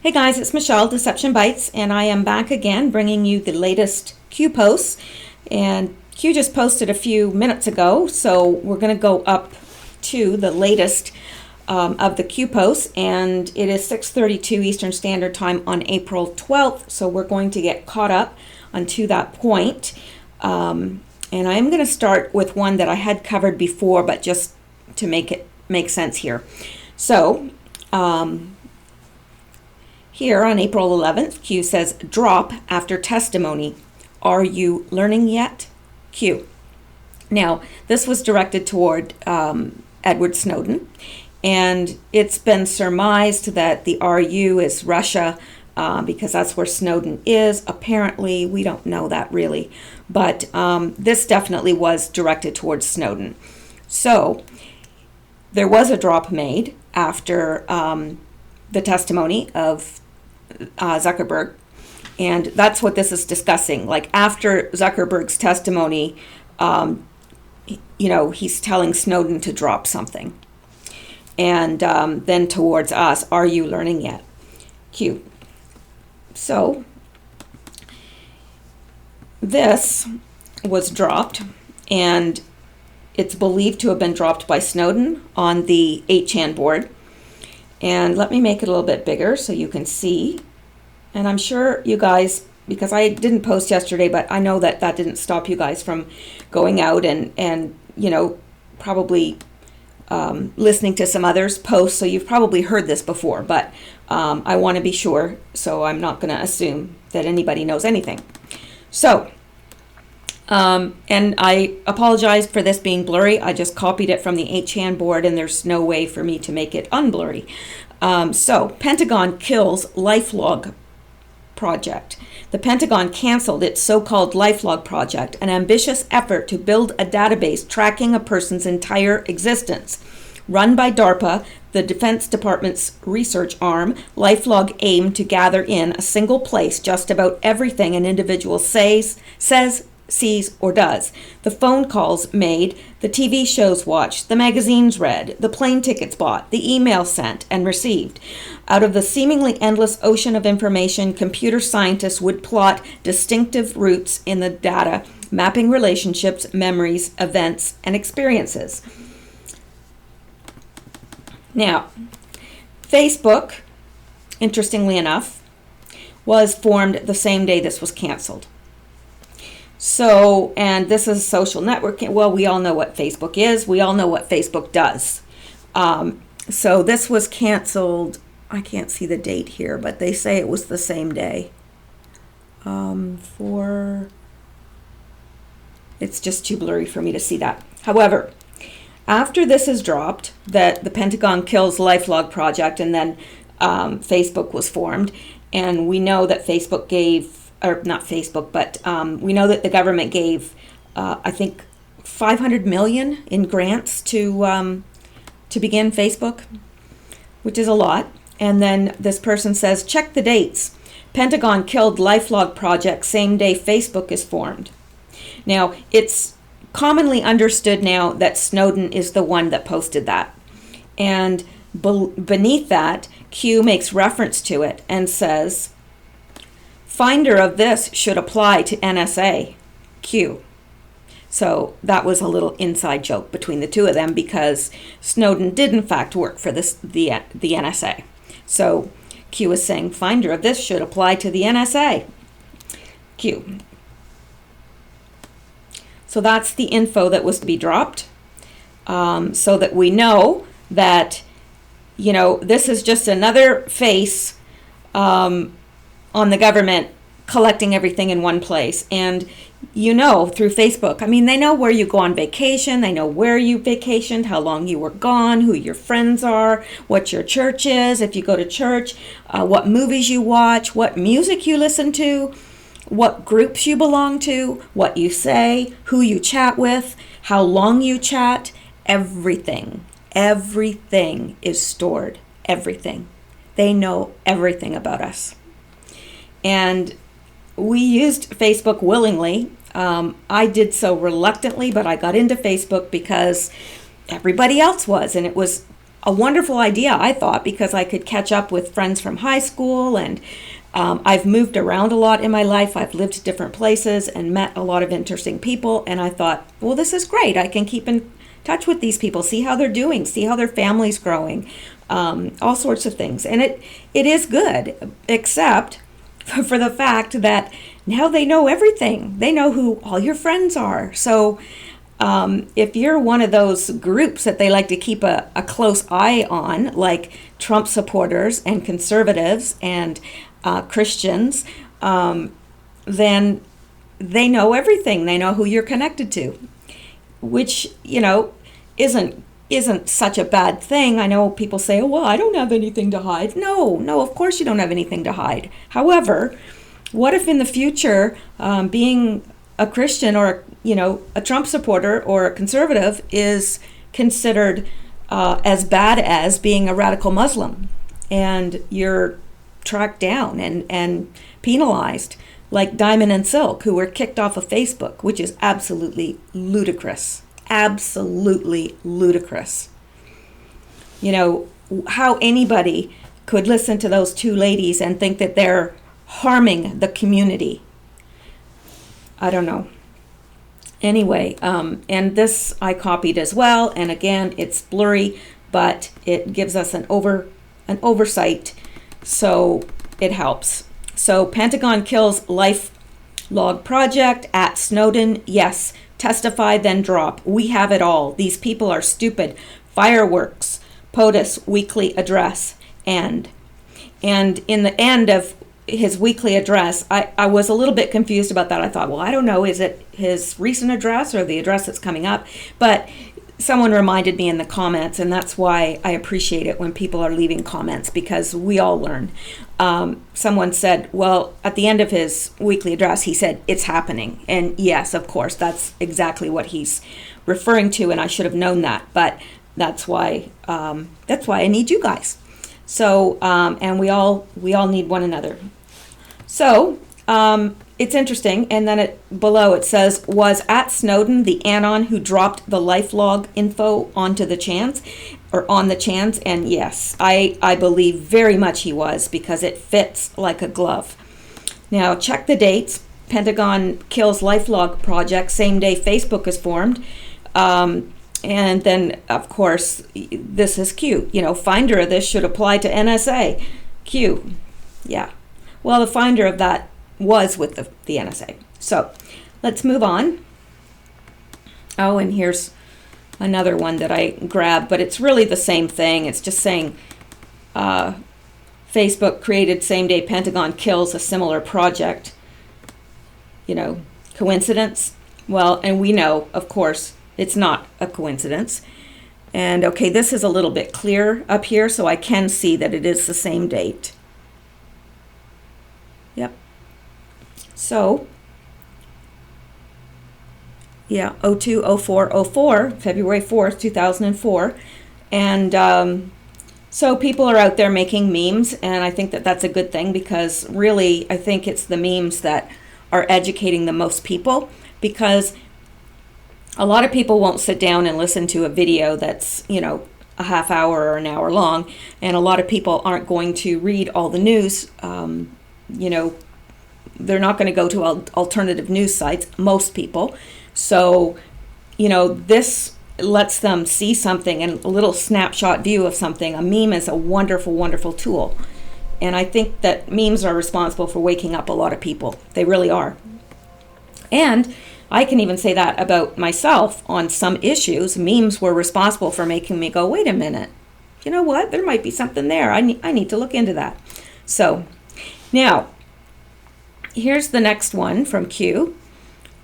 Hey guys, it's Mishel, Deception Bytes, and I am back again bringing you the latest Q posts. And Q just posted a few minutes ago, so we're going to go up to the latest of the Q posts, and it is 6:32 Eastern Standard Time on April 12th, so we're going to get caught up onto that point. And I am going to start with one that I had covered before, but just to make it make sense here. So, here on April 11th, Q says, drop after testimony. Are you learning yet? Q. Now, this was directed toward Edward Snowden, and it's been surmised that the RU is Russia because that's where Snowden is. Apparently, we don't know that really, but this definitely was directed towards Snowden. So, there was a drop made after the testimony of Zuckerberg, and that's what this is discussing. Like after Zuckerberg's testimony, he's telling Snowden to drop something, and then towards us, are you learning yet? Q. So this was dropped, and it's believed to have been dropped by Snowden on the 8chan board. And let me make it a little bit bigger so you can see. And I'm sure you guys, because I didn't post yesterday, but I know that that didn't stop you guys from going out and probably listening to some others post. So you've probably heard this before, but I want to be sure. So I'm not going to assume that anybody knows anything. So, and I apologize for this being blurry. I just copied it from the 8chan board, and there's no way for me to make it unblurry. So, Pentagon kills LifeLog project. The Pentagon canceled its so-called LifeLog project, an ambitious effort to build a database tracking a person's entire existence. Run by DARPA, the Defense Department's research arm, LifeLog aimed to gather in a single place just about everything an individual says, sees, or does. The phone calls made, the TV shows watched, the magazines read, the plane tickets bought, the email sent and received. Out of the seemingly endless ocean of information, computer scientists would plot distinctive routes in the data, mapping relationships, memories, events, and experiences. Now, Facebook, interestingly enough, was formed the same day this was canceled. So, and this is social networking. Well, we all know what Facebook is. We all know what Facebook does. So this was canceled. I can't see the date here, but they say it was the same day. It's just too blurry for me to see that. However, after this is dropped, that the Pentagon kills LifeLog project, and then Facebook was formed, and we know that Facebook gave, or not Facebook, but we know that the government gave, I think, $500 million in grants to begin Facebook, which is a lot. And then this person says, check the dates. Pentagon killed LifeLog project same day Facebook is formed. Now, it's commonly understood now that Snowden is the one that posted that. And beneath that, Q makes reference to it and says, finder of this should apply to NSA, Q. So that was a little inside joke between the two of them, because Snowden did in fact work for the NSA. So Q is saying finder of this should apply to the NSA, Q. So that's the info that was to be dropped, so that we know that, this is just another face on the government collecting everything in one place. And through Facebook, they know where you go on vacation, they know where you vacationed, how long you were gone, who your friends are, what your church is, if you go to church, what movies you watch, what music you listen to, what groups you belong to, what you say, who you chat with, how long you chat. Everything is stored. Everything. They know everything about us. And we used Facebook willingly. I did so reluctantly, but I got into Facebook because everybody else was, and it was a wonderful idea, I thought, because I could catch up with friends from high school, and I've moved around a lot in my life. I've lived different places and met a lot of interesting people, and I thought, well, this is great. I can keep in touch with these people, see how they're doing, see how their family's growing, all sorts of things. And it is good, except for the fact that now they know everything. They know who all your friends are. So if you're one of those groups that they like to keep a close eye on, like Trump supporters and conservatives and Christians, then they know everything. They know who you're connected to, which, isn't such a bad thing. I know people say, oh, well, I don't have anything to hide. No, of course you don't have anything to hide. However, what if in the future, being a Christian or, a Trump supporter or a conservative is considered as bad as being a radical Muslim, and you're tracked down and penalized, like Diamond and Silk, who were kicked off of Facebook, which is absolutely ludicrous. Absolutely ludicrous. How anybody could listen to those two ladies and think that they're harming the community. I don't know. Anyway, and this I copied as well, and again, it's blurry, but it gives us an oversight, so it helps. So Pentagon kills lifelog project at Snowden. Yes, testify then drop. We have it all. These people are stupid. Fireworks, POTUS weekly address, and in the end of his weekly address, I was a little bit confused about that. I thought, well, I don't know, is it his recent address or the address that's coming up? But someone reminded me in the comments, and that's why I appreciate it when people are leaving comments, because we all learn. Someone said, well, at the end of his weekly address, he said, it's happening. And yes, of course, that's exactly what he's referring to, and I should have known that. But that's why I need you guys. So, and we all need one another. So, it's interesting, and then below it says, was at Snowden the Anon who dropped the lifelog info onto the chans, or on the chans? And yes, I believe very much he was, because it fits like a glove. Now, check the dates. Pentagon kills lifelog project, same day Facebook is formed. And then, of course, this is Q. Finder of this should apply to NSA. Q. Yeah. Well, the finder of that was with the NSA. So let's move on. Oh, and here's another one that I grabbed, but it's really the same thing. It's just saying Facebook created same-day Pentagon kills a similar project. Coincidence? Well, and we know, of course, it's not a coincidence. And okay, this is a little bit clear up here, so I can see that it is the same date. Yep. So, yeah, 02/04/04, February 4th, 2004. And so people are out there making memes, and I think that that's a good thing, because really, I think it's the memes that are educating the most people, because a lot of people won't sit down and listen to a video that's, a half hour or an hour long, and a lot of people aren't going to read all the news. They're not going to go to alternative news sites, most people. So, this lets them see something and a little snapshot view of something. A meme is a wonderful, wonderful tool. And I think that memes are responsible for waking up a lot of people. They really are. And I can even say that about myself on some issues. Memes were responsible for making me go, wait a minute, you know what? There might be something there. I need to look into that. So now, here's the next one from Q.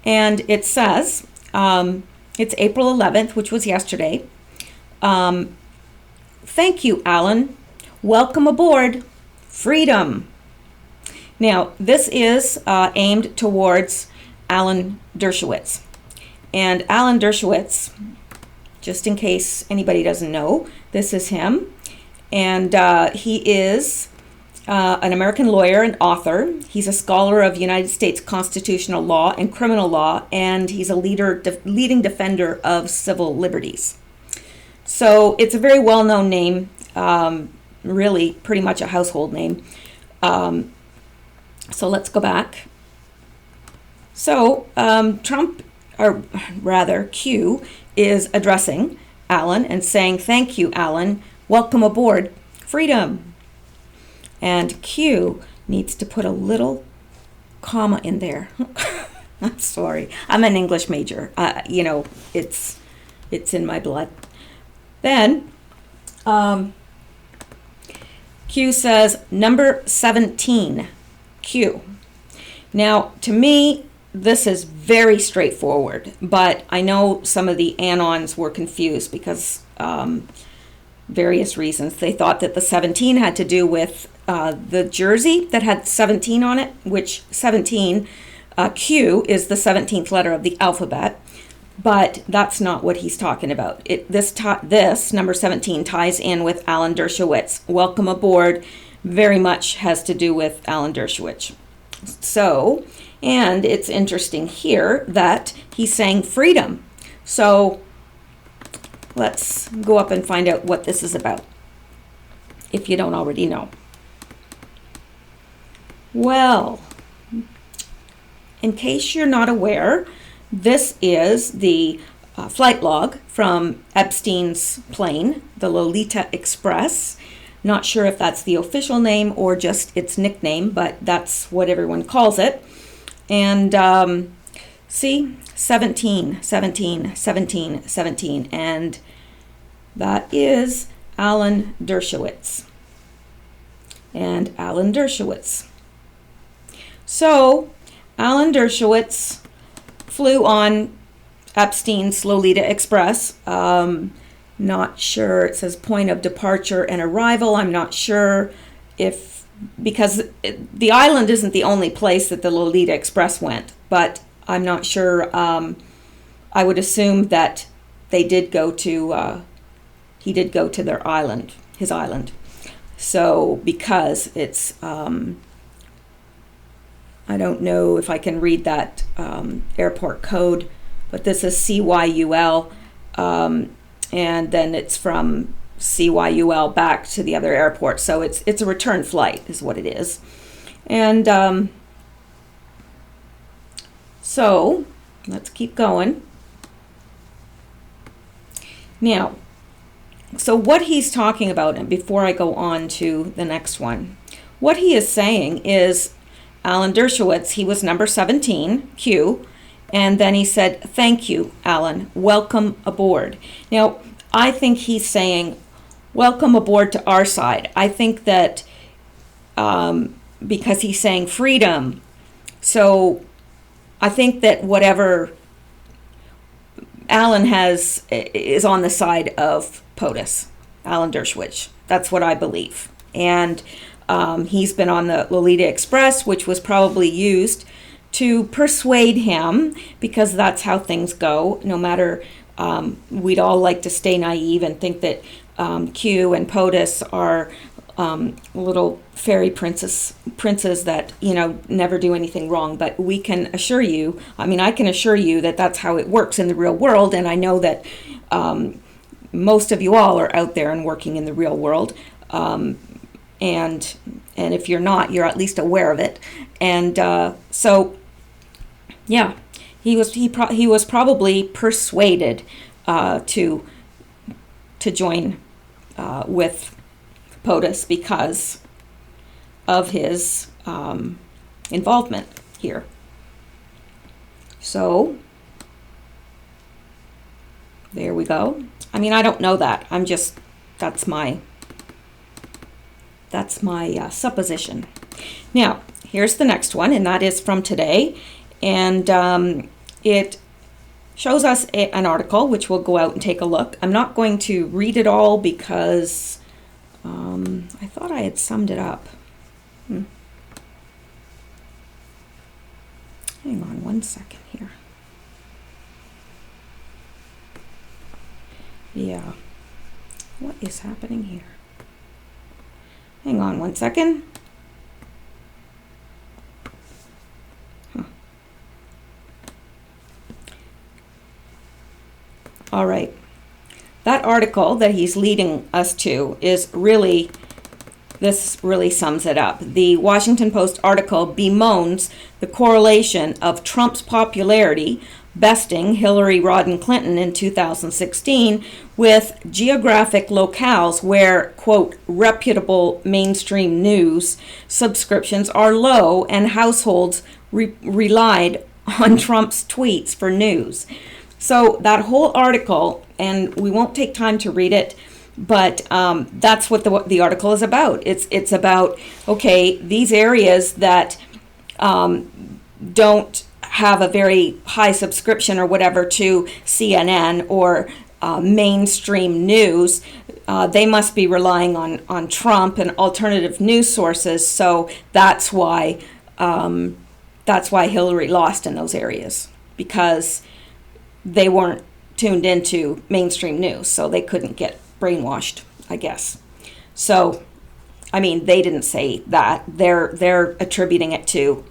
And it says, it's April 11th, which was yesterday. Thank you, Alan. Welcome aboard. Freedom. Now, this is aimed towards Alan Dershowitz. And Alan Dershowitz, just in case anybody doesn't know, this is him. And he is an American lawyer and author. He's a scholar of United States constitutional law and criminal law, and he's a leading defender of civil liberties. So it's a very well-known name, really pretty much a household name. So let's go back. So Trump, or rather Q, is addressing Alan and saying, "Thank you, Alan. Welcome aboard. Freedom." And Q needs to put a little comma in there. I'm sorry. I'm an English major. You know, it's in my blood. Then Q says, "Number 17, Q." Now, to me, this is very straightforward, but I know some of the anons were confused because various reasons. They thought that the 17 had to do with the jersey that had 17 on it, which 17, Q, is the 17th letter of the alphabet, but that's not what he's talking about. This number 17 ties in with Alan Dershowitz. Welcome aboard very much has to do with Alan Dershowitz. So, and it's interesting here that he's saying freedom. So let's go up and find out what this is about, if you don't already know. Well, in case you're not aware, this is the flight log from Epstein's plane, the Lolita Express. Not sure if that's the official name or just its nickname, but that's what everyone calls it. And see, 17, 17, 17, 17, and that is Alan Dershowitz. And Alan Dershowitz. So, Alan Dershowitz flew on Epstein's Lolita Express. Not sure, it says point of departure and arrival. I'm not sure if, because the island isn't the only place that the Lolita Express went, but I'm not sure. I would assume that they did go to, he did go to their island, his island. So, because it's, I don't know if I can read that airport code, but this is CYUL, and then it's from CYUL back to the other airport. So it's a return flight is what it is. And so let's keep going. Now, so what he's talking about, and before I go on to the next one, what he is saying is Alan Dershowitz, he was number 17, Q, and then he said, "Thank you, Alan. Welcome aboard." Now, I think he's saying, "Welcome aboard to our side." I think that because he's saying freedom, so I think that whatever Alan has is on the side of POTUS, Alan Dershowitz. That's what I believe. And he's been on the Lolita Express, which was probably used to persuade him, because that's how things go. No matter, we'd all like to stay naive and think that Q and POTUS are little fairy princes that, you know, never do anything wrong. But we can assure you, I mean, I can assure you that that's how it works in the real world. And I know that most of you all are out there and working in the real world. And if you're not, you're at least aware of it. And so, yeah, he was probably persuaded to join with POTUS because of his involvement here. So there we go. I mean, I don't know that. I'm just, that's my supposition. Now, here's the next one, and that is from today. And it shows us an article, which we'll go out and take a look. I'm not going to read it all because I thought I had summed it up. Hang on one second here. Yeah. What is happening here? Hang on one second. All right. That that article that he's leading us to is really, this really sums it up. The Washington Post article bemoans the correlation of Trump's popularity besting Hillary Rodham Clinton in 2016 with geographic locales where, quote, reputable mainstream news subscriptions are low and households relied on Trump's tweets for news. So that whole article, and we won't take time to read it, but that's what the article is about. It's about, okay, these areas that don't have a very high subscription or whatever to CNN or mainstream news, they must be relying on Trump and alternative news sources. So that's why Hillary lost in those areas, because they weren't tuned into mainstream news, so they couldn't get brainwashed, I guess. So, I mean, they didn't say that. They're attributing it to,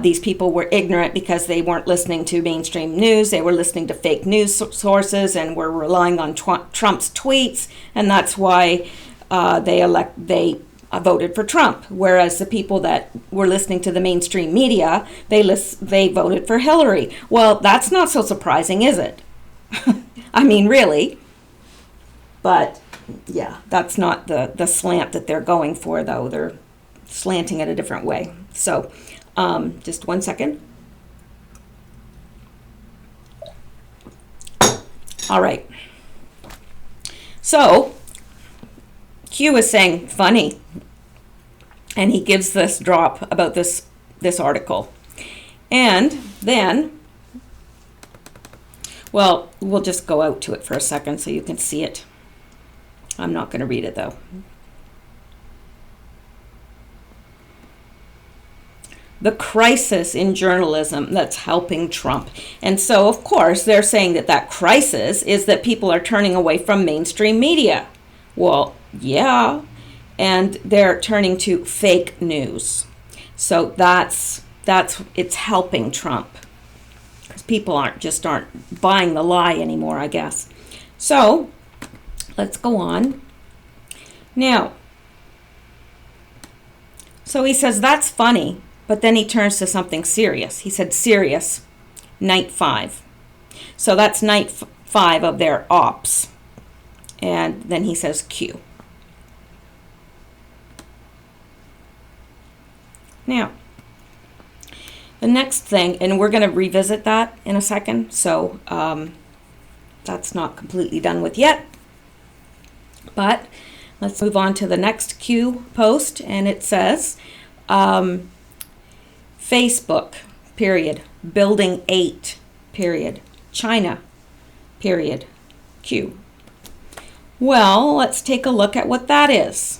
these people were ignorant because they weren't listening to mainstream news. They were listening to fake news sources and were relying on Trump's tweets, and that's why they voted for Trump. Whereas the people that were listening to the mainstream media, they voted for Hillary. Well, that's not so surprising, is it? I mean, really. But yeah, that's not the slant that they're going for, though. They're slanting it a different way. So. Just 1 second. All right. So, Q is saying funny, and he gives this drop about this article. And then, well, we'll just go out to it for a second so you can see it. I'm not going to read it, though. The crisis in journalism that's helping Trump. And so, of course, they're saying that crisis is that people are turning away from mainstream media. Well, yeah, and they're turning to fake news. So that's it's helping Trump, because people aren't buying the lie anymore, I guess. So let's go on. Now, so he says that's funny. But then he turns to something serious. He said, serious, night 5. So that's night 5 of their ops. And then he says Q. Now, the next thing, and we're going to revisit that in a second. So that's not completely done with yet. But let's move on to the next Q post. And it says, Facebook, period, building 8, period, China, period, Q. Well, let's take a look at what that is.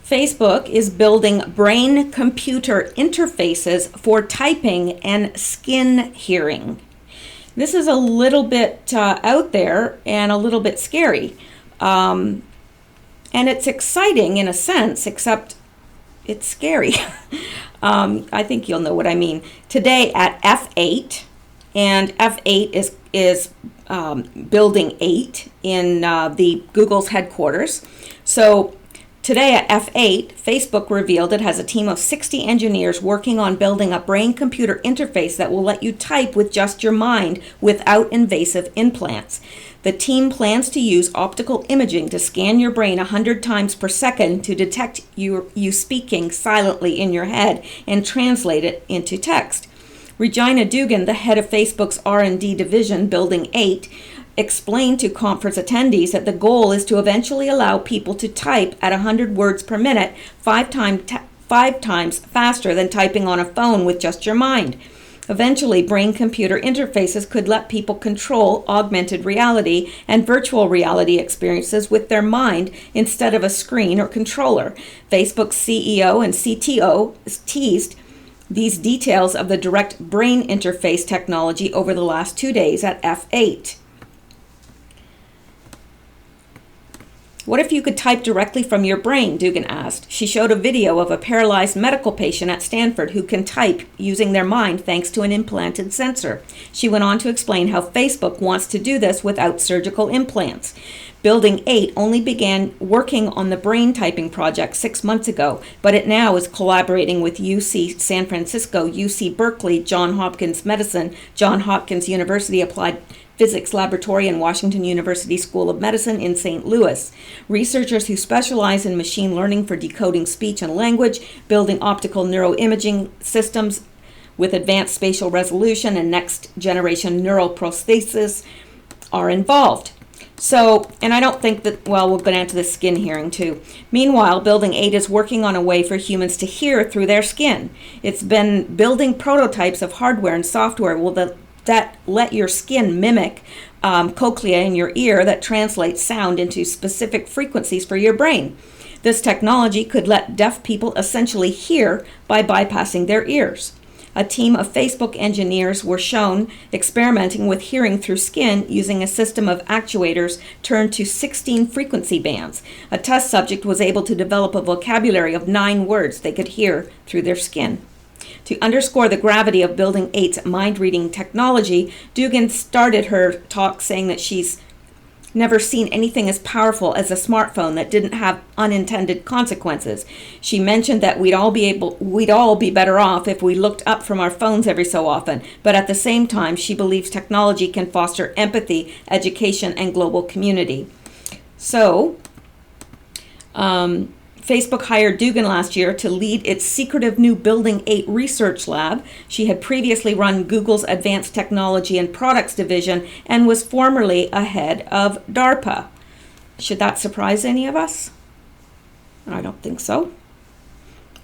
Facebook is building brain-computer interfaces for typing and skin hearing. This is a little bit out there and a little bit scary. And it's exciting in a sense, except it's scary. I think you'll know what I mean. Today at F8, and F8 is building 8 in the Google's headquarters. So today at F8, Facebook revealed it has a team of 60 engineers working on building a brain-computer interface that will let you type with just your mind without invasive implants. The team plans to use optical imaging to scan your brain 100 times per second to detect you speaking silently in your head and translate it into text. Regina Dugan, the head of Facebook's R&D division, Building 8, explained to conference attendees that the goal is to eventually allow people to type at 100 words per minute, 5 times faster than typing on a phone with just your mind. Eventually, brain-computer interfaces could let people control augmented reality and virtual reality experiences with their mind instead of a screen or controller. Facebook's CEO and CTO teased these details of the direct brain interface technology over the last 2 days at F8. What if you could type directly from your brain? Dugan asked. She showed a video of a paralyzed medical patient at Stanford who can type using their mind thanks to an implanted sensor. She went on to explain how Facebook wants to do this without surgical implants. Building 8 only began working on the brain typing project 6 months ago, but it now is collaborating with UC San Francisco, UC Berkeley, Johns Hopkins Medicine, Johns Hopkins University Applied Physics Laboratory, and Washington University School of Medicine in St. Louis. Researchers who specialize in machine learning for decoding speech and language, building optical neuroimaging systems with advanced spatial resolution and next-generation neural prosthesis are involved. So, and I don't think that, well, we're going to answer the skin hearing too. Meanwhile, Building 8 is working on a way for humans to hear through their skin. It's been building prototypes of hardware and software that let your skin mimic cochlea in your ear that translates sound into specific frequencies for your brain. This technology could let deaf people essentially hear by bypassing their ears. A team of Facebook engineers were shown experimenting with hearing through skin using a system of actuators turned to 16 frequency bands. A test subject was able to develop a vocabulary of 9 words they could hear through their skin. To underscore the gravity of Building 8's mind-reading technology, Dugan started her talk saying that she's never seen anything as powerful as a smartphone that didn't have unintended consequences. She mentioned that we'd all be better off if we looked up from our phones every so often, but at the same time, she believes technology can foster empathy, education, and global community. So, Facebook hired Dugan last year to lead its secretive new Building 8 research lab. She had previously run Google's Advanced Technology and Products division and was formerly a head of DARPA. Should that surprise any of us? I don't think so.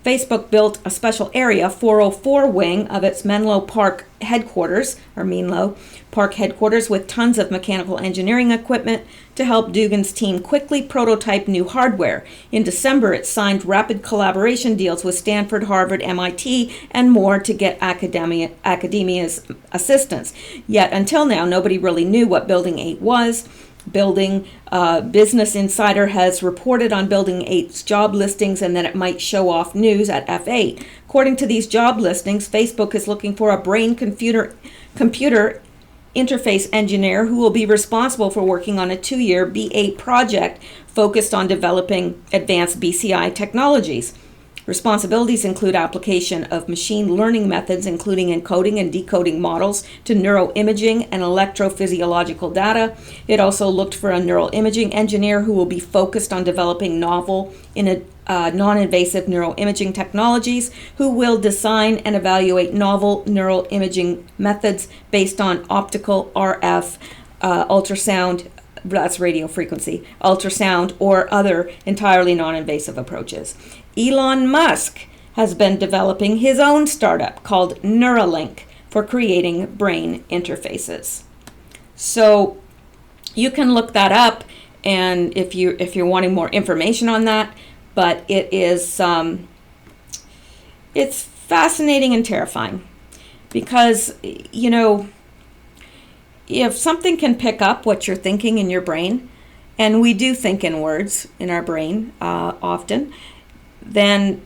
Facebook built a special area, 404 wing, of its Menlo Park headquarters, or Menlo Park headquarters, with tons of mechanical engineering equipment to help Dugan's team quickly prototype new hardware. In December, it signed rapid collaboration deals with Stanford, Harvard, MIT, and more to get academia's assistance. Yet until now, nobody really knew what Building 8 was. Business Insider has reported on Building 8's job listings and that it might show off news at F8. According to these job listings, Facebook is looking for a brain-computer interface engineer who will be responsible for working on a 2-year B8 project focused on developing advanced BCI technologies. Responsibilities include application of machine learning methods, including encoding and decoding models to neuroimaging and electrophysiological data. It also looked for a neural imaging engineer who will be focused on developing novel non-invasive neuroimaging technologies, who will design and evaluate novel neural imaging methods based on optical RF, ultrasound, that's radio frequency, ultrasound, or other entirely non-invasive approaches. Elon Musk has been developing his own startup called Neuralink for creating brain interfaces. So you can look that up, and if you're wanting more information on that, but it is it's fascinating and terrifying because, you know, if something can pick up what you're thinking in your brain, and we do think in words in our brain often, then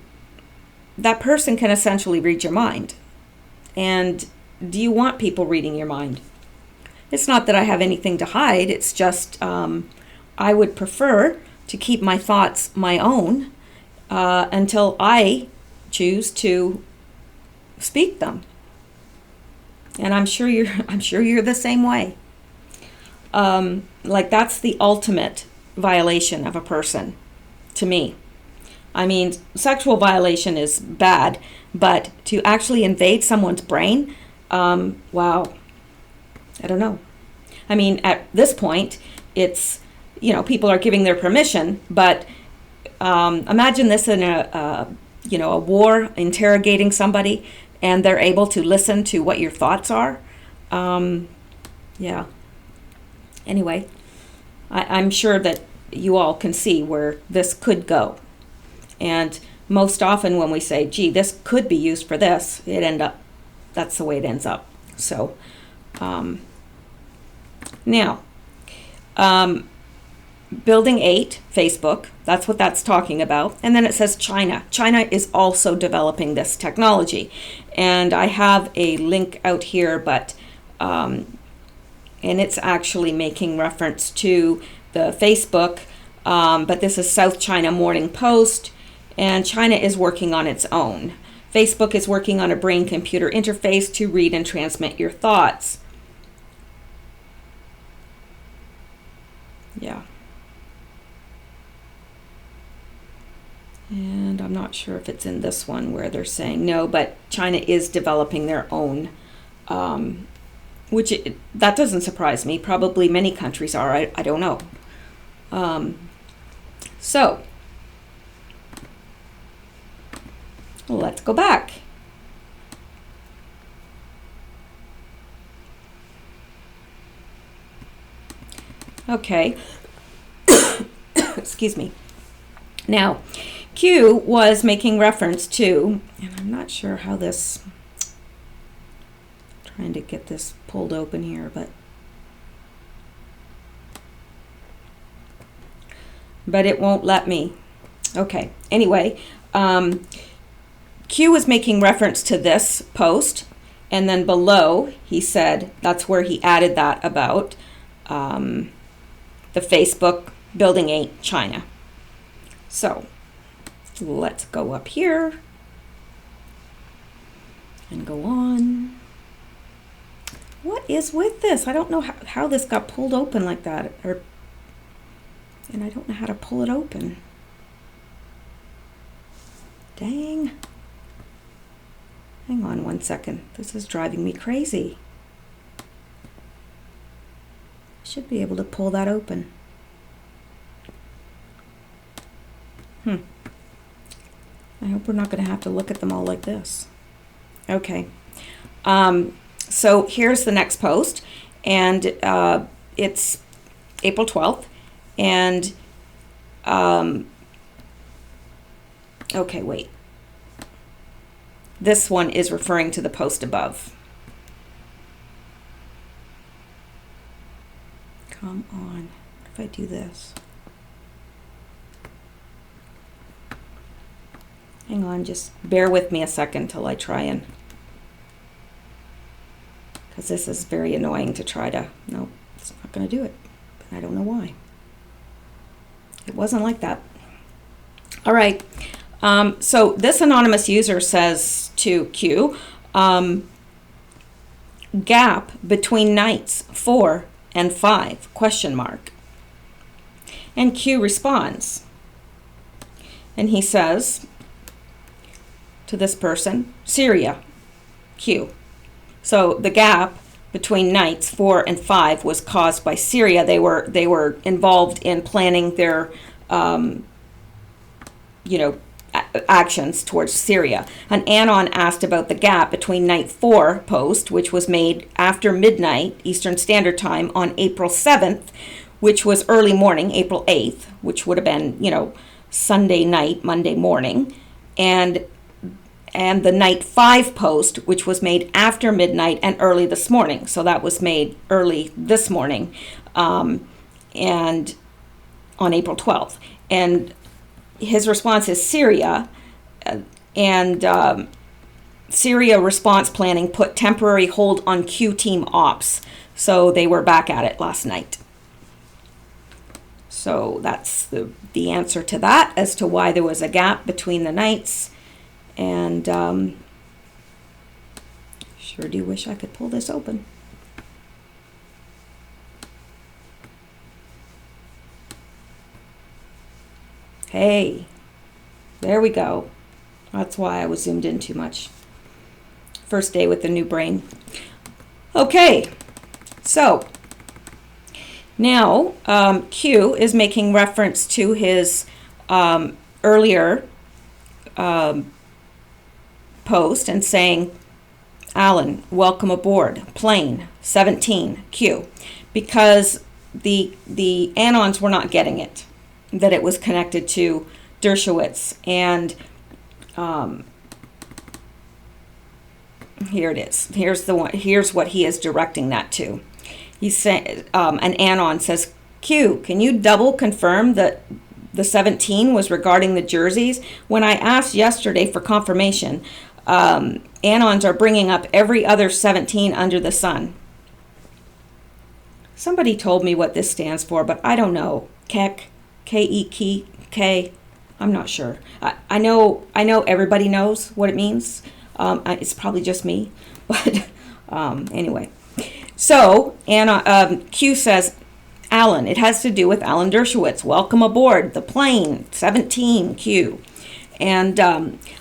that person can essentially read your mind. And do you want people reading your mind? It's not that I have anything to hide. It's just I would prefer to keep my thoughts my own until I choose to speak them. And I'm sure you're the same way. Like, that's the ultimate violation of a person, to me. I mean, sexual violation is bad, but to actually invade someone's brain, wow, I don't know. I mean, at this point, it's, you know, people are giving their permission, but imagine this in a war, interrogating somebody, and they're able to listen to what your thoughts are. Yeah. Anyway, I'm sure that you all can see where this could go. And most often when we say, gee, this could be used for this, that's the way it ends up. So, now, Building 8, Facebook, that's what that's talking about. And then it says China. China is also developing this technology. And I have a link out here, but and it's actually making reference to the Facebook, but this is South China Morning Post, and China is working on its own. Facebook is working on a brain-computer interface to read and transmit your thoughts. Yeah. And I'm not sure if it's in this one where they're saying no, but China is developing their own, that doesn't surprise me. Probably many countries are. I don't know. So let's go back. Okay. Excuse me. Now, Q was making reference to, and I'm not sure how this, trying to get this pulled open here, but it won't let me. Okay, anyway, Q was making reference to this post, and then below he said, that's where he added that about the Facebook Building 8 China. So let's go up here and go on. What is with this? I don't know how this got pulled open like that, and I don't know how to pull it open. Dang. Hang on one second. This is driving me crazy. I should be able to pull that open. I hope we're not going to have to look at them all like this. Okay. So here's the next post, and it's April 12th, and okay, wait. This one is referring to the post above. Come on. What if I do this? Hang on, just bear with me a second till I try and, because this is very annoying to try to, no, it's not going to do it. But I don't know why. It wasn't like that. All right. So this anonymous user says to Q, gap between nights 4 and 5, question mark. And Q responds. And he says to this person, Syria, Q. So the gap between nights 4 and 5 was caused by Syria. They were involved in planning their, actions towards Syria. An Anon asked about the gap between night 4 post, which was made after midnight Eastern Standard Time on April 7th, which was early morning, April 8th, which would have been, Sunday night, Monday morning, and the night 5 post, which was made after midnight and early this morning. So that was made early this morning, and on April 12th. And his response is Syria, and Syria response planning put temporary hold on Q team ops. So they were back at it last night. So that's the answer to that as to why there was a gap between the nights. And sure do wish I could pull this open. Hey, there we go. That's why I was zoomed in too much. First day with the new brain. Okay, so now Q is making reference to his earlier post and saying, Alan, welcome aboard, plane 17, Q, because the Anons were not getting it, that it was connected to Dershowitz, and here it is. Here's the one. Here's what he is directing that to. He said, an Anon says, Q, can you double confirm that the 17 was regarding the jerseys? When I asked yesterday for confirmation, Anons are bringing up every other 17 under the sun. Somebody told me what this stands for, but I don't know. KEK, K-E-K, I'm not sure. I know everybody knows what it means. It's probably just me, but anyway. So Q says, Alan, it has to do with Alan Dershowitz. Welcome aboard the plane, 17Q. And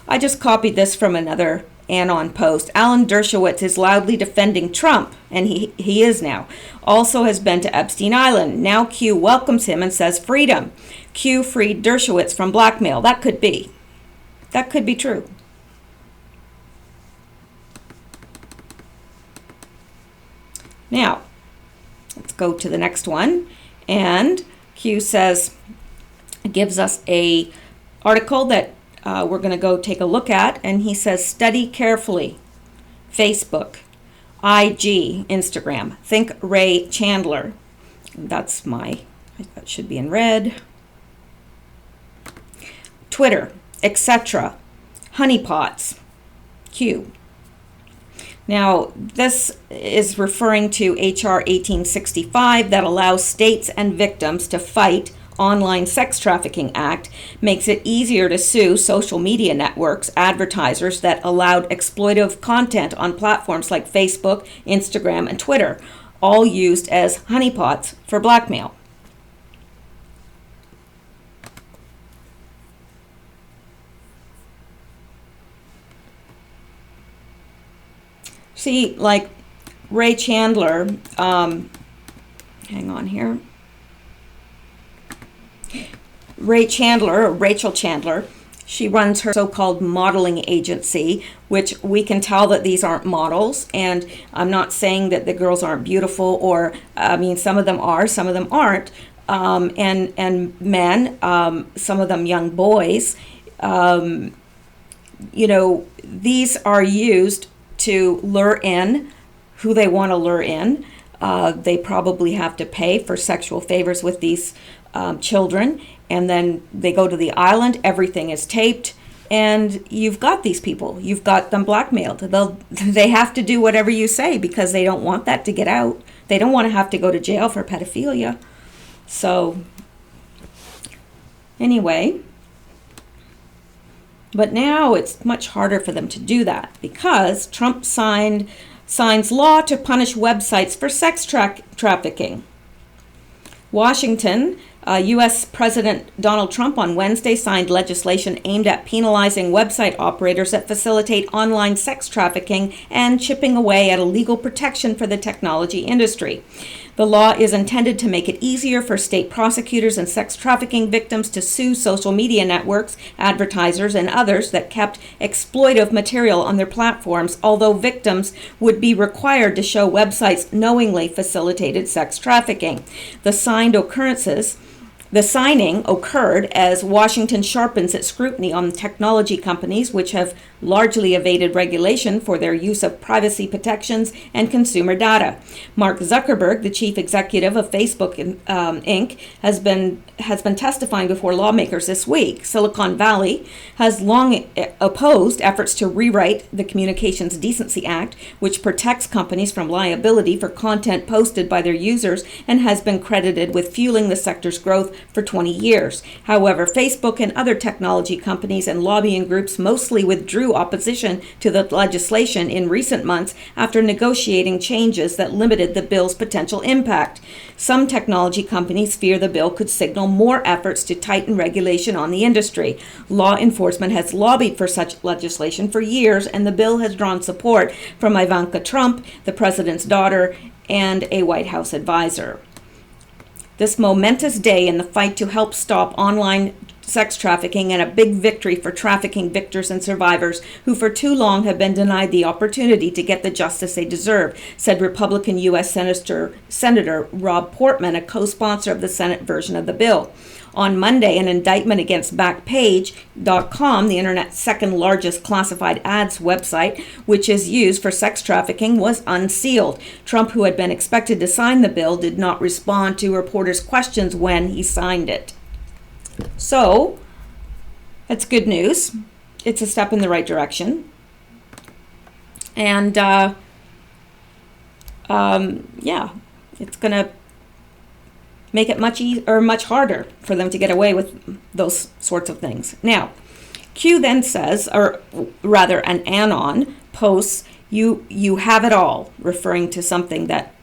I just copied this from another Anon post. Alan Dershowitz is loudly defending Trump, and he is now. Also has been to Epstein Island. Now Q welcomes him and says freedom. Q freed Dershowitz from blackmail. That could be. That could be true. Now, let's go to the next one. And Q says, gives us a article that we're going to go take a look at. And he says, study carefully. Facebook, IG, Instagram. Think Ray Chandler. That should be in red. Twitter, etc. Honeypots. Q. Now, this is referring to HR 1865 that allows states and victims to fight Online Sex Trafficking Act, makes it easier to sue social media networks, advertisers that allowed exploitive content on platforms like Facebook, Instagram, and Twitter, all used as honeypots for blackmail. See, like Ray Chandler, hang on here. Ray Chandler, or Rachel Chandler, she runs her so-called modeling agency, which we can tell that these aren't models. And I'm not saying that the girls aren't beautiful, or, I mean, some of them are, some of them aren't. And men, some of them young boys, these are used to lure in who they want to lure in. They probably have to pay for sexual favors with these children, and then they go to the island, everything is taped, and you've got these people. You've got them blackmailed. They have to do whatever you say because they don't want that to get out. They don't want to have to go to jail for pedophilia. So, anyway, but now it's much harder for them to do that because Trump signs law to punish websites for sex trafficking. Washington, U.S. President Donald Trump on Wednesday signed legislation aimed at penalizing website operators that facilitate online sex trafficking and chipping away at a legal protection for the technology industry. The law is intended to make it easier for state prosecutors and sex trafficking victims to sue social media networks, advertisers, and others that kept exploitive material on their platforms, although victims would be required to show websites knowingly facilitated sex trafficking. The signing occurred as Washington sharpens its scrutiny on technology companies which have largely evaded regulation for their use of privacy protections and consumer data. Mark Zuckerberg, the chief executive of Facebook Inc., has been testifying before lawmakers this week. Silicon Valley has long opposed efforts to rewrite the Communications Decency Act, which protects companies from liability for content posted by their users and has been credited with fueling the sector's growth for 20 years. However, Facebook and other technology companies and lobbying groups mostly withdrew opposition to the legislation in recent months after negotiating changes that limited the bill's potential impact. Some technology companies fear the bill could signal more efforts to tighten regulation on the industry. Law enforcement has lobbied for such legislation for years, and the bill has drawn support from Ivanka Trump, the president's daughter, and a White House advisor. This momentous day in the fight to help stop online sex trafficking and a big victory for trafficking victims and survivors who for too long have been denied the opportunity to get the justice they deserve, said Republican U.S. Senator Rob Portman, a co-sponsor of the Senate version of the bill. On Monday, an indictment against Backpage.com, the internet's second largest classified ads website, which is used for sex trafficking, was unsealed. Trump, who had been expected to sign the bill, did not respond to reporters' questions when he signed it. So, that's good news. It's a step in the right direction. And, it's going to make it much harder for them to get away with those sorts of things. Now, Q then says, or rather an anon posts, you have it all, referring to something that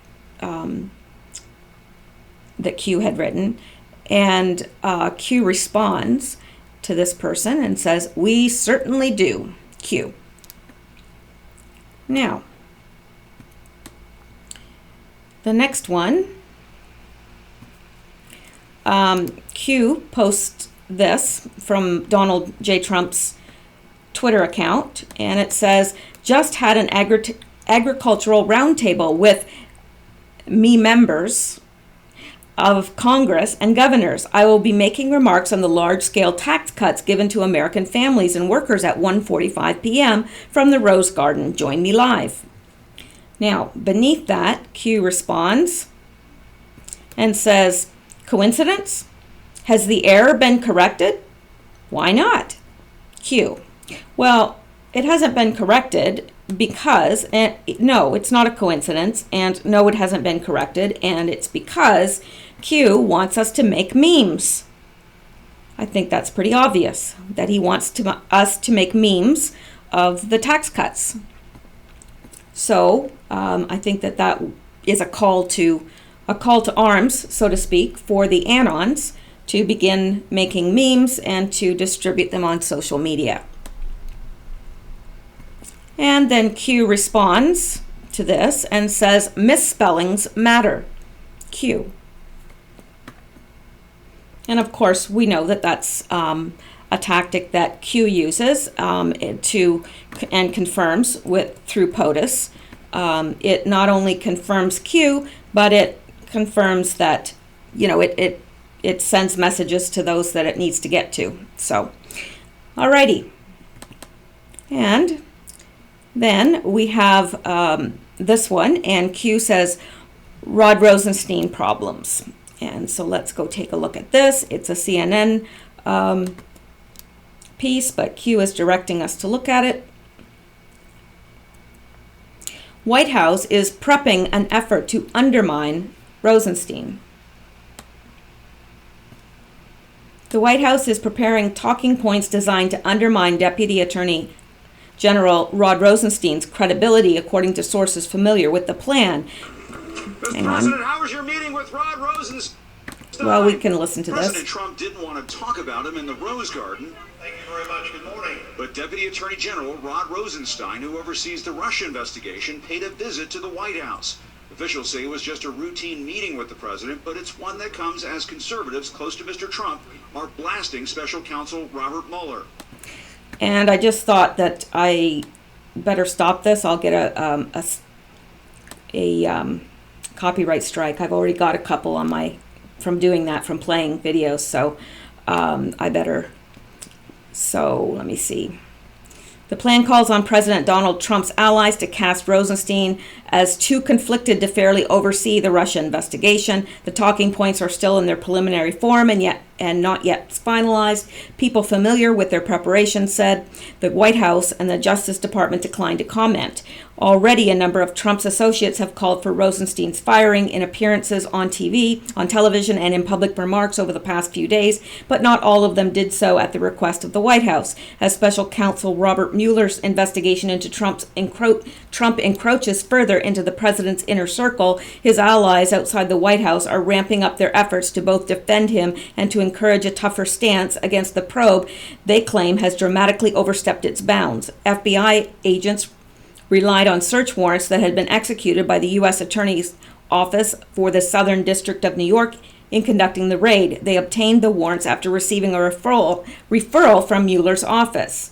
that Q had written. And Q responds to this person and says, we certainly do, Q. Now, the next one, Q posts this from Donald J. Trump's Twitter account, and it says, just had an agricultural roundtable with me members of Congress and governors. I will be making remarks on the large-scale tax cuts given to American families and workers at 1:45 p.m. from the Rose Garden. Join me live. Now, beneath that, Q responds and says, coincidence? Has the error been corrected? Why not? Q. Well, it hasn't been corrected because, no, it's not a coincidence, and no, it hasn't been corrected, and it's because Q wants us to make memes. I think that's pretty obvious, that he wants us to make memes of the tax cuts. So I think that is a call to arms, so to speak, for the anons to begin making memes and to distribute them on social media. And then Q responds to this and says, misspellings matter. Q. And of course, we know that that's a tactic that Q uses and confirms through POTUS. It not only confirms Q, but it confirms that, it sends messages to those that it needs to get to. So, alrighty. And then we have this one, and Q says, Rod Rosenstein problems. And so let's go take a look at this. It's a CNN piece, but Q is directing us to look at it. White House is prepping an effort to undermine Rosenstein. The White House is preparing talking points designed to undermine Deputy Attorney General Rod Rosenstein's credibility, according to sources familiar with the plan. Mr. President, how was your meeting with Rod Rosenstein? Well, we can listen to President this. Trump didn't want to talk about him in the Rose Garden. Thank you very much. Good morning. But Deputy Attorney General Rod Rosenstein, who oversees the Russia investigation, paid a visit to the White House. Officials say it was just a routine meeting with the president, but it's one that comes as conservatives close to Mr. Trump are blasting special counsel Robert Mueller. And I just thought that I better stop this. I'll get a copyright strike. I've already got a couple on from doing that, from playing videos. So So let me see. The plan calls on President Donald Trump's allies to cast Rosenstein as too conflicted to fairly oversee the Russia investigation. The talking points are still in their preliminary form and not yet finalized. People familiar with their preparations said the White House and the Justice Department declined to comment. Already, a number of Trump's associates have called for Rosenstein's firing in appearances on television, and in public remarks over the past few days, but not all of them did so at the request of the White House. As special counsel Robert Mueller's investigation into Trump encroaches further into the president's inner circle, his allies outside the White House are ramping up their efforts to both defend him and to encourage a tougher stance against the probe they claim has dramatically overstepped its bounds. FBI agents relied on search warrants that had been executed by the U.S. Attorney's Office for the Southern District of New York in conducting the raid. They obtained the warrants after receiving a referral from Mueller's office.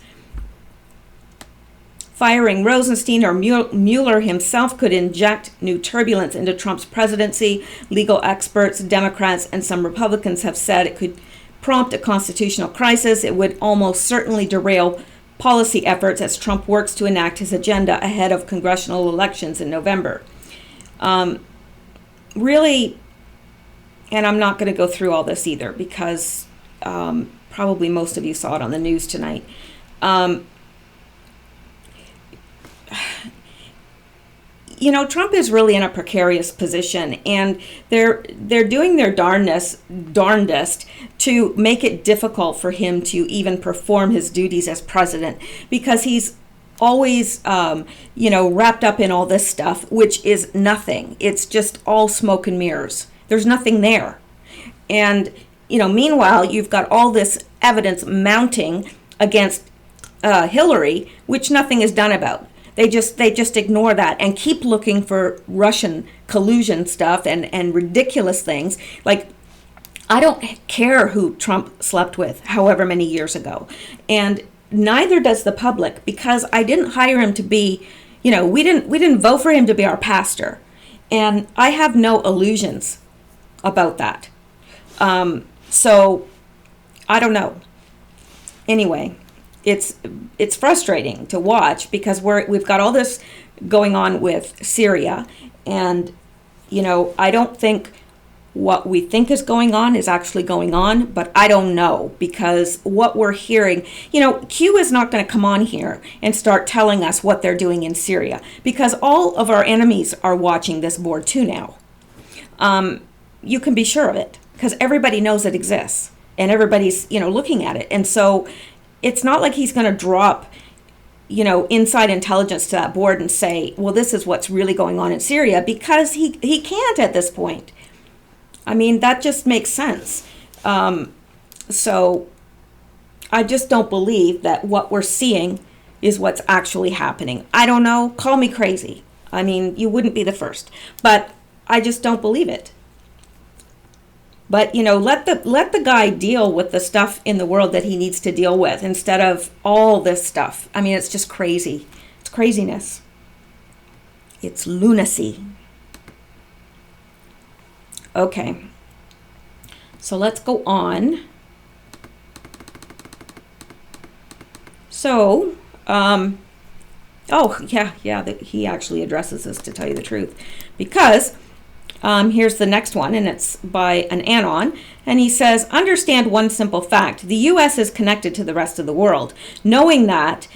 Firing Rosenstein or Mueller himself could inject new turbulence into Trump's presidency. Legal experts, Democrats, and some Republicans have said it could prompt a constitutional crisis. It would almost certainly derail policy efforts as Trump works to enact his agenda ahead of congressional elections in November. Really, and I'm not going to go through all this either because probably most of you saw it on the news tonight. You know, Trump is really in a precarious position, and they're doing their darndest to make it difficult for him to even perform his duties as president, because he's always, wrapped up in all this stuff, which is nothing. It's just all smoke and mirrors. There's nothing there. And, meanwhile, you've got all this evidence mounting against Hillary, which nothing is done about. They just ignore that and keep looking for Russian collusion stuff and ridiculous things. Like, I don't care who Trump slept with however many years ago. And neither does the public, because I didn't hire him to be, we didn't vote for him to be our pastor. And I have no illusions about that. So I don't know. Anyway, it's frustrating to watch because we've got all this going on with Syria, and I don't think what we think is going on is actually going on, but I don't know, because what we're hearing, Q is not going to come on here and start telling us what they're doing in Syria, because all of our enemies are watching this board too now. You can be sure of it, because everybody knows it exists and everybody's looking at it. And so it's not like he's going to drop, inside intelligence to that board and say, well, this is what's really going on in Syria, because he can't at this point. I mean, that just makes sense. So I just don't believe that what we're seeing is what's actually happening. I don't know. Call me crazy. I mean, you wouldn't be the first. But I just don't believe it. But, let the guy deal with the stuff in the world that he needs to deal with instead of all this stuff. I mean, it's just crazy. It's craziness. It's lunacy. Okay. So let's go on. So, he actually addresses this, to tell you the truth, because here's the next one, and it's by an Anon, and he says, understand one simple fact. The U.S. is connected to the rest of the world. Knowing that,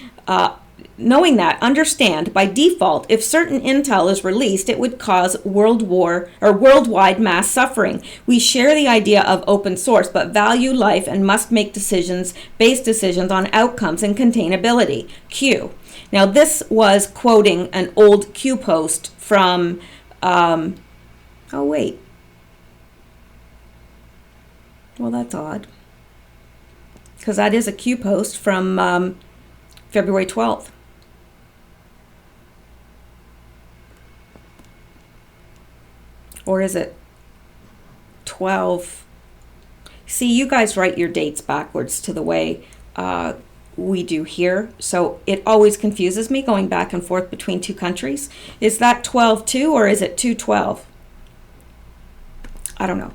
understand, by default, if certain intel is released, it would cause worldwide mass suffering. We share the idea of open source, but value life and must make based decisions on outcomes and containability. Q. Now, this was quoting an old Q post from... Oh, wait. Well, that's odd. Because that is a Q post from February 12th. Or is it 12? See, you guys write your dates backwards to the way we do here. So it always confuses me going back and forth between two countries. Is that 12-2 or is it 2-12? I don't know.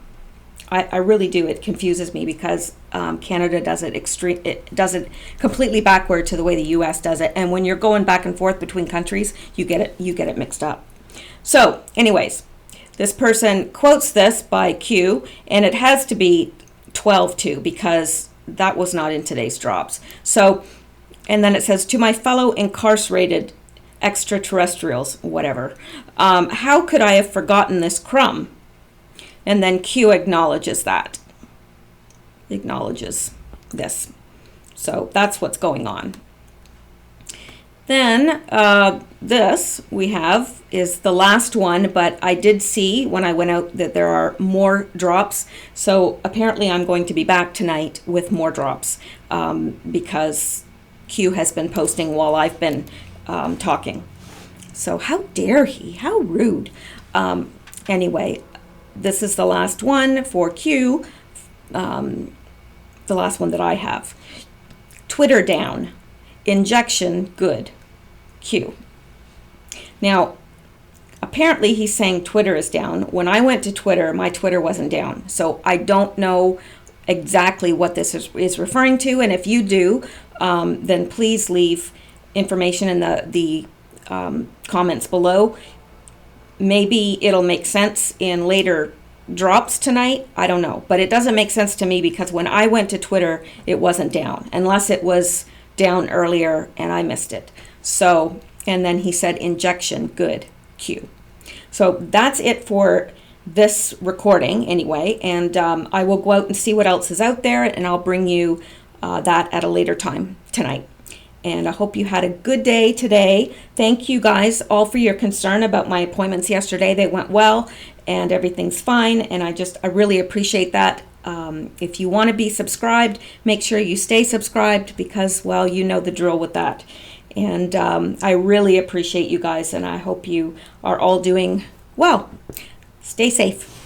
I really do. It confuses me because Canada does it does it completely backward to the way the U.S. does it, and when you're going back and forth between countries, you get it mixed up. So, anyways, this person quotes this by Q, and it has to be 12-2 because that was not in today's drops. So, and then it says, to my fellow incarcerated extraterrestrials, whatever, how could I have forgotten this crumb? And then Q acknowledges this. So that's what's going on. Then this we have is the last one, but I did see when I went out that there are more drops. So apparently I'm going to be back tonight with more drops because Q has been posting while I've been talking. So how dare he? How rude. Anyway. this is the last one for Q, the last one that I have. Twitter down. Injection good. Q. Now, apparently he's saying Twitter is down. When I went to Twitter, my Twitter wasn't down. So I don't know exactly what this is referring to. And if you do, then please leave information in the comments below. Maybe it'll make sense in later drops tonight. I don't know. But it doesn't make sense to me because when I went to Twitter, it wasn't down. Unless it was down earlier and I missed it. So, and then he said injection good. Q. So that's it for this recording anyway, and I will go out and see what else is out there, and I'll bring you that at a later time tonight. And I hope you had a good day today. Thank you guys all for your concern about my appointments yesterday. They went well and everything's fine, and I really appreciate that. If you want to be subscribed, make sure you stay subscribed because, well, you know the drill with that. And I really appreciate you guys, and I hope you are all doing well. Stay safe.